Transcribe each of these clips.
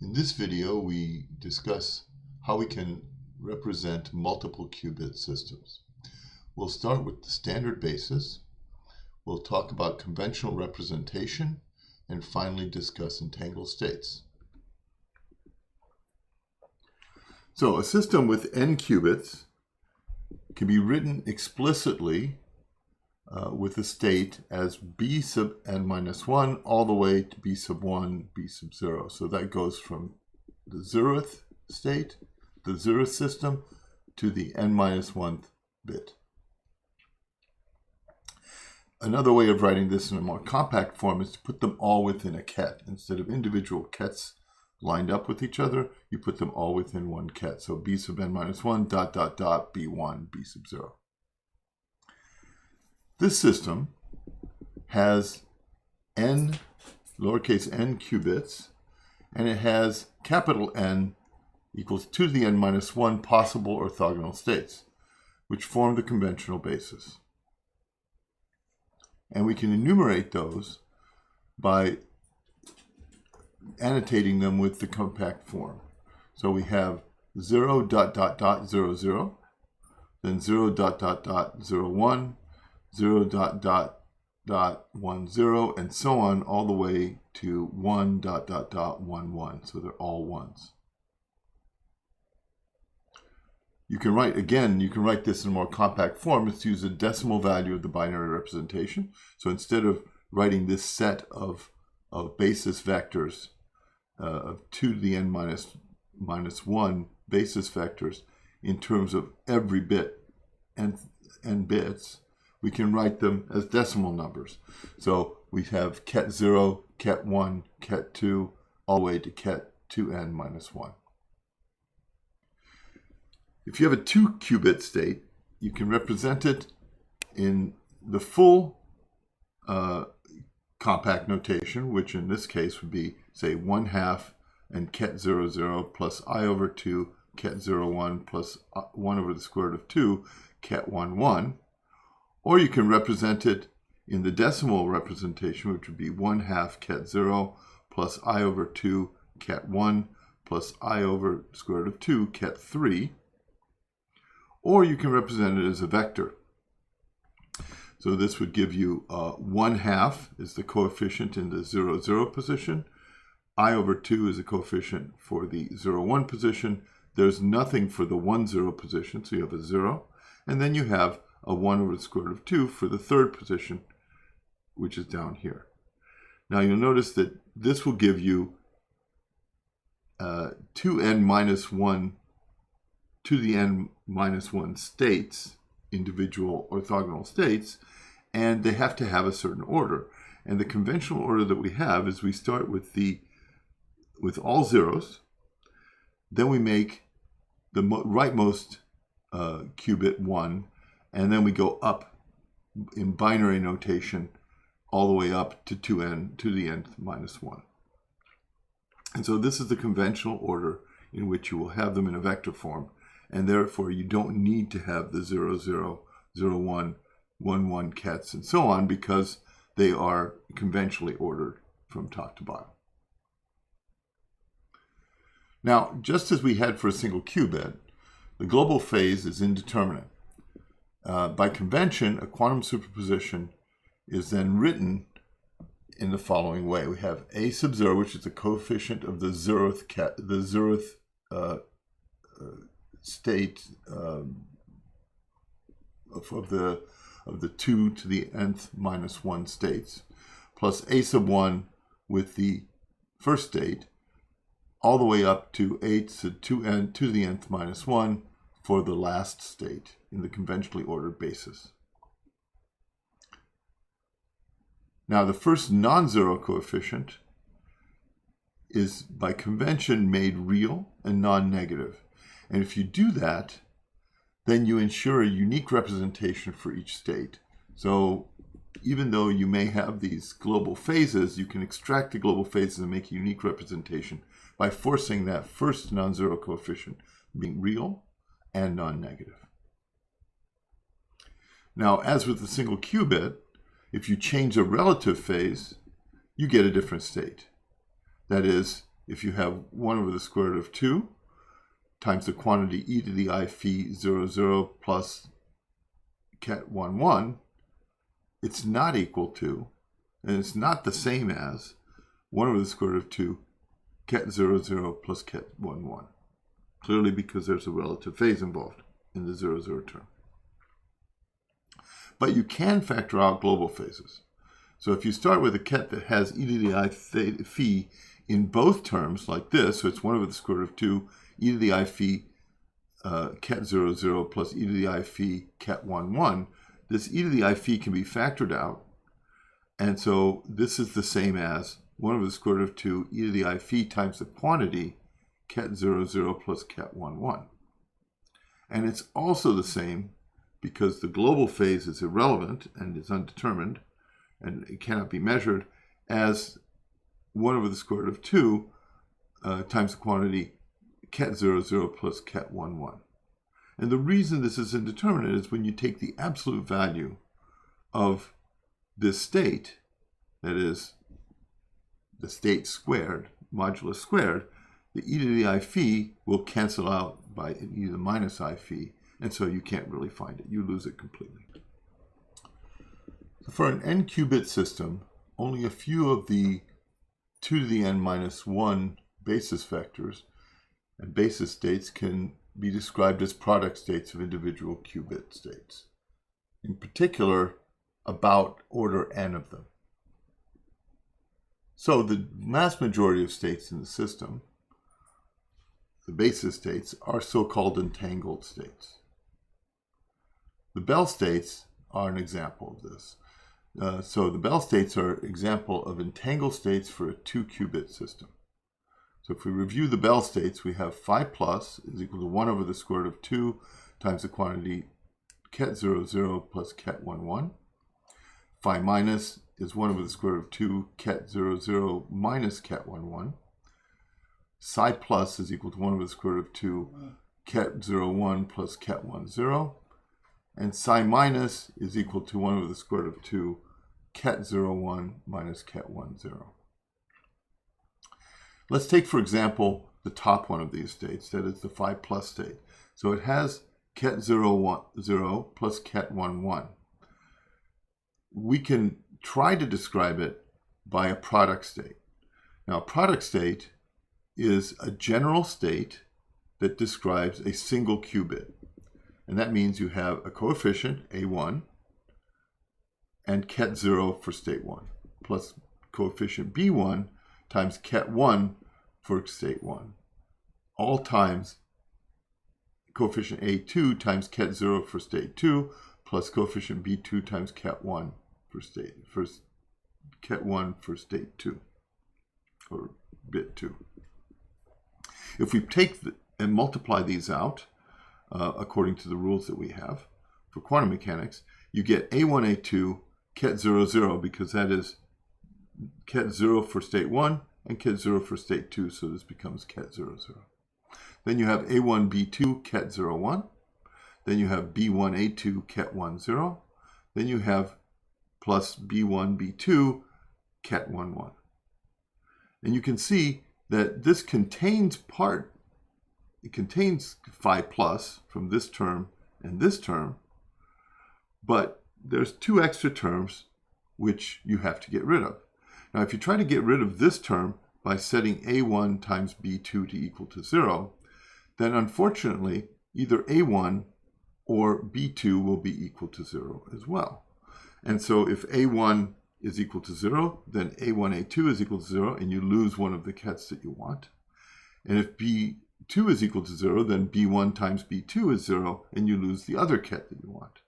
In this video, we discuss how we can represent multiple qubit systems. We'll start with the standard basis. We'll talk about conventional representation and finally discuss entangled states. So a system with n qubits can be written explicitly with a state as b sub n minus 1 all the way to b sub 1, b sub 0. So that goes from the 0th state, the 0th system, to the n minus 1th bit. Another way of writing this in a more compact form is to put them all within a ket. Instead of individual kets lined up with each other, you put them all within one ket. So b sub n minus 1 dot dot dot b1, b sub 0. This system has n, lowercase n qubits, and it has capital N equals 2 to the n minus 1 possible orthogonal states, which form the conventional basis. And we can enumerate those by annotating them with the compact form. So we have 0 dot dot dot 0 0, then 0 dot dot dot 0 1, 0 dot dot dot 1 0, and so on all the way to 1 dot dot dot 1 1. So they're all ones. You can write this in a more compact form. Let's use a decimal value of the binary representation. So instead of writing this set of basis vectors of 2 to the n minus 1 basis vectors in terms of every bit n bits, we can write them as decimal numbers. So we have ket 0, ket 1, ket 2, all the way to ket 2n minus 1. If you have a 2 qubit state, you can represent it in the full compact notation, which in this case would be, say, 1/2 and ket 0 0 plus I over 2 ket 0 1 plus 1 over the square root of 2 ket 1 1. Or you can represent it in the decimal representation, which would be 1/2 ket 0 plus I over 2 ket 1 plus I over square root of 2 ket 3. Or you can represent it as a vector. So this would give you 1/2 is the coefficient in the 0 0 position. I over 2 is a coefficient for the 0 1 position. There's nothing for the 1 0 position, so you have a 0. And then you have a 1 over the square root of 2 for the third position, which is down here. Now you'll notice that this will give you 2n minus 1 to the n minus 1 states, individual orthogonal states, and they have to have a certain order. And the conventional order that we have is we start with all zeros, then we make the rightmost qubit 1, and then we go up in binary notation all the way up to 2n to the nth minus 1. And so this is the conventional order in which you will have them in a vector form, and therefore you don't need to have the 0 0, 0 1, 1 1 kets and so on, because they are conventionally ordered from top to bottom. Now, just as we had for a single qubit, the global phase is indeterminate. By convention, a quantum superposition is then written in the following way. We have a sub 0, which is the coefficient of the 0th state of the 2 to the nth minus 1 states, plus a sub 1 with the first state, all the way up to 8 to 2n to the nth minus 1 for the last state in the conventionally ordered basis. Now the first non-zero coefficient is by convention made real and non-negative. And if you do that, then you ensure a unique representation for each state. So even though you may have these global phases, you can extract the global phases and make a unique representation by forcing that first non-zero coefficient being real and non-negative. Now, as with the single qubit, if you change a relative phase, you get a different state. That is, if you have 1 over the square root of 2 times the quantity e to the I phi 0, 0 plus ket 1, 1, it's not equal to, and it's not the same as, 1 over the square root of 2 ket 0, 0 plus ket 1, 1. Clearly because there's a relative phase involved in the 0, 0 term. But you can factor out global phases. So if you start with a ket that has e to the I phi in both terms, like this, so it's 1 over the square root of 2 e to the I phi ket 0, 0 plus e to the I phi ket 1, 1, this e to the I phi can be factored out. And so this is the same as 1 over the square root of 2 e to the I phi times the quantity ket 0, 0 plus ket 1, 1. And it's also the same because the global phase is irrelevant and is undetermined and it cannot be measured as 1 over the square root of 2 times the quantity ket 0, 0 plus ket 1, 1. And the reason this is indeterminate is when you take the absolute value of this state, that is the state squared, modulus squared, the e to the I phi will cancel out by e to the minus I phi, and so you can't really find it. You lose it completely. So for an n qubit system, only a few of the 2 to the n minus 1 basis vectors and basis states can be described as product states of individual qubit states. In particular, about order n of them. So the vast majority of states in the system, the basis states, are so-called entangled states. The Bell states are an example of this. So the Bell states are an example of entangled states for a 2-qubit system. So if we review the Bell states, we have phi plus is equal to 1 over the square root of 2 times the quantity ket 0, 0 plus ket 1, 1. Phi minus is 1 over the square root of 2 ket 0, 0 minus ket 1, 1. Psi plus is equal to 1 over the square root of 2 ket 0, 1 plus ket 1, 0. And psi minus is equal to 1 over the square root of 2 ket 0, 1 minus ket 1, 0. Let's take, for example, the top one of these states, that is the phi plus state. So it has ket 0, 1, 0 plus ket 1, 1. We can try to describe it by a product state. Now, a product state is a general state that describes a single qubit. And that means you have a coefficient, A1, and ket 0 for state 1, plus coefficient B1 times ket 1 for state 1. All times coefficient A2 times ket 0 for state 2, plus coefficient B2 times ket 1 for ket 1 for state 2, or bit 2. If we take and multiply these out, according to the rules that we have for quantum mechanics, you get A1, A2, ket 0, 0, because that is ket 0 for state 1 and ket 0 for state 2, so this becomes ket 0, 0. Then you have A1, B2, ket 0, 1. Then you have B1, A2, ket 1, 0. Then you have plus B1, B2, ket 1, 1. And you can see that this contains it contains phi plus from this term and this term, but there's 2 extra terms which you have to get rid of. Now, if you try to get rid of this term by setting A1 times B2 to equal to 0, then unfortunately, either A1 or B2 will be equal to 0 as well. And so if A1 is equal to 0, then A1, A2 is equal to 0, and you lose one of the kets that you want. And if B2 is equal to 0, then B1 times B2 is 0, and you lose the other ket that you want.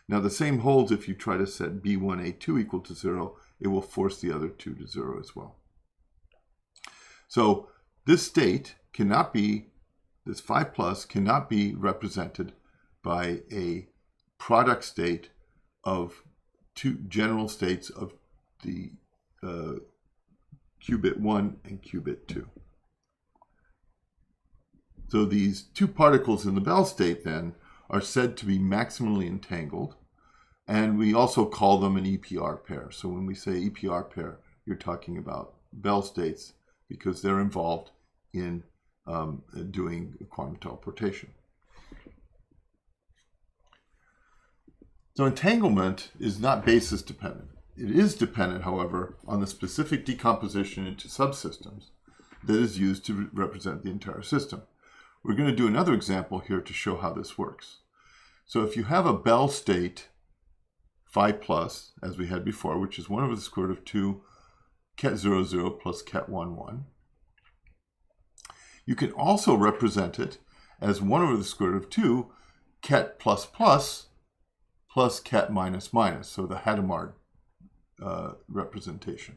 Now the same holds if you try to set B1, A2 equal to 0, it will force the other 2 to 0 as well. So this state cannot be, this phi plus cannot be represented by a product state of 2 general states of the qubit 1 and qubit 2. So these 2 particles in the Bell state then are said to be maximally entangled, and we also call them an EPR pair. So when we say EPR pair, you're talking about Bell states because they're involved in doing quantum teleportation. So entanglement is not basis dependent. It is dependent, however, on the specific decomposition into subsystems that is used to represent the entire system. We're going to do another example here to show how this works. So if you have a Bell state phi plus, as we had before, which is 1 over the square root of 2 ket 0, 0 plus ket 1, 1. You can also represent it as 1 over the square root of 2 ket plus plus plus ket minus minus, so the Hadamard representation.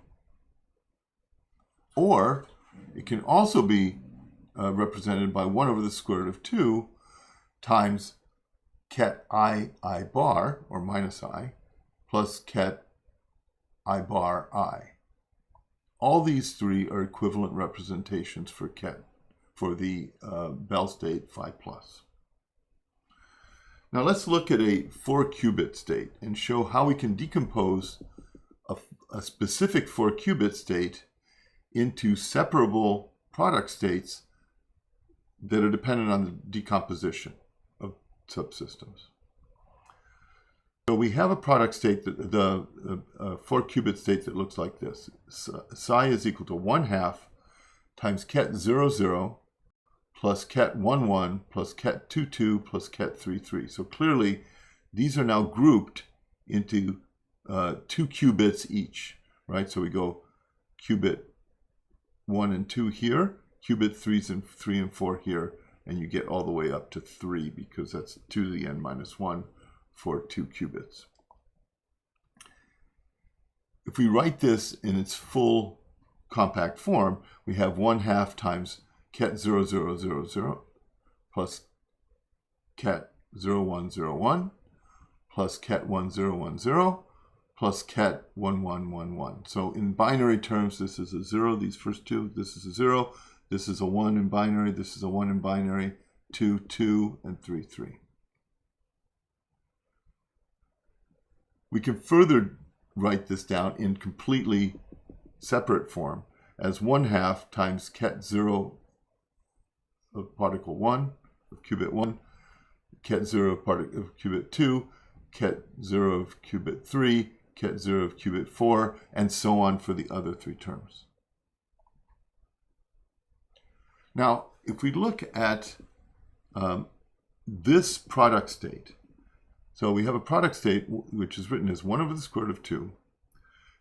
Or it can also be represented by 1 over the square root of 2 times ket I bar, or minus I, plus ket I bar I. All these three are equivalent representations for ket, for the Bell state phi plus. Now let's look at a 4-qubit state and show how we can decompose a specific 4-qubit state into separable product states that are dependent on the decomposition of subsystems. So we have a product state, the 4-qubit state that looks like this. Psi is equal to 1/2 times ket 0, 0 plus ket 1, 1 plus ket 2, 2 plus ket 3, 3. So clearly these are now grouped into 2 qubits each, right? So we go qubit 1 and 2 here, qubit 3 and 4 here, and you get all the way up to 3 because that's 2 to the n minus 1 for 2 qubits. If we write this in its full compact form, we have 1/2 times ket 0, 0, 0, 0 plus ket 0, 1, 0, 1 plus ket 1, 0, 1, 0 plus ket 1, 1, 1, 1. So in binary terms, this is a 0, these first two, this is a 0, this is a 1 in binary, this is a 1 in binary, 2, 2, and 3, 3. We can further write this down in completely separate form as 1/2 times ket 0 of particle 1, of qubit 1, ket 0 of qubit 2, ket 0 of qubit 3, ket 0 of qubit 4, and so on for the other 3 terms. Now, if we look at this product state, so we have a product state which is written as 1 over the square root of 2,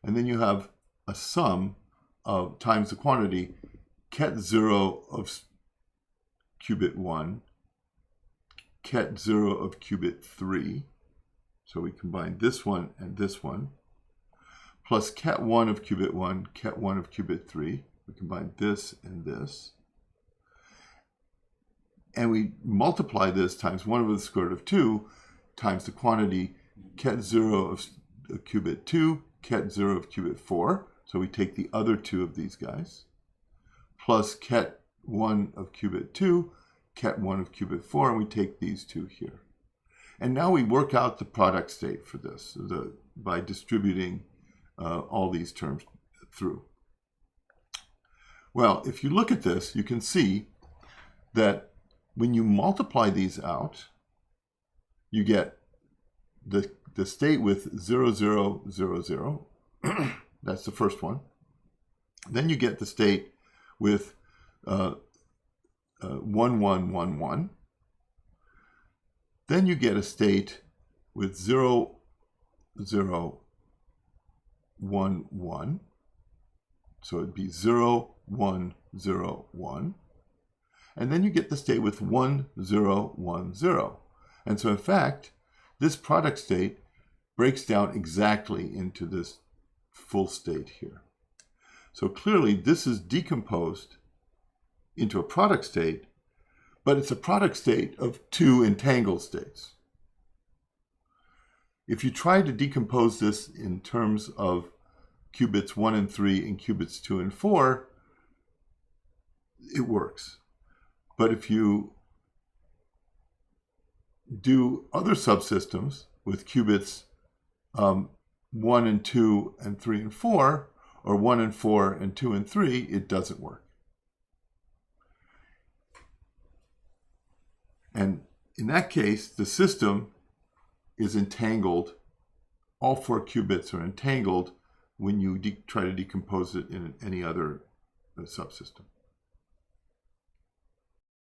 and then you have a sum of times the quantity ket 0 of qubit 1, ket 0 of qubit 3, so we combine this one and this one, plus ket 1 of qubit 1, ket 1 of qubit 3, we combine this and this, and we multiply this times 1 over the square root of 2 times the quantity ket 0 of qubit 2, ket 0 of qubit 4, so we take the other 2 of these guys, plus ket 1 of qubit 2, ket 1 of qubit 4, and we take these 2 here. And now we work out the product state for this by distributing all these terms through. Well, if you look at this, you can see that when you multiply these out, you get the state with 0, 0, 0, 0. That's the first one. Then you get the state with 1, 1, 1, 1. Then you get a state with 0, 0, 1, 1. So it'd be 0, 1, 0, 1. And then you get the state with 1, 0, 1, 0. And so in fact, this product state breaks down exactly into this full state here. So clearly this is decomposed into a product state, but it's a product state of 2 entangled states. If you try to decompose this in terms of qubits 1 and 3 and qubits 2 and 4, it works. But if you do other subsystems with qubits 1 and 2 and 3 and 4, or 1 and 4 and 2 and 3, it doesn't work. In that case, the system is entangled. All 4 qubits are entangled when you try to decompose it in any other subsystem.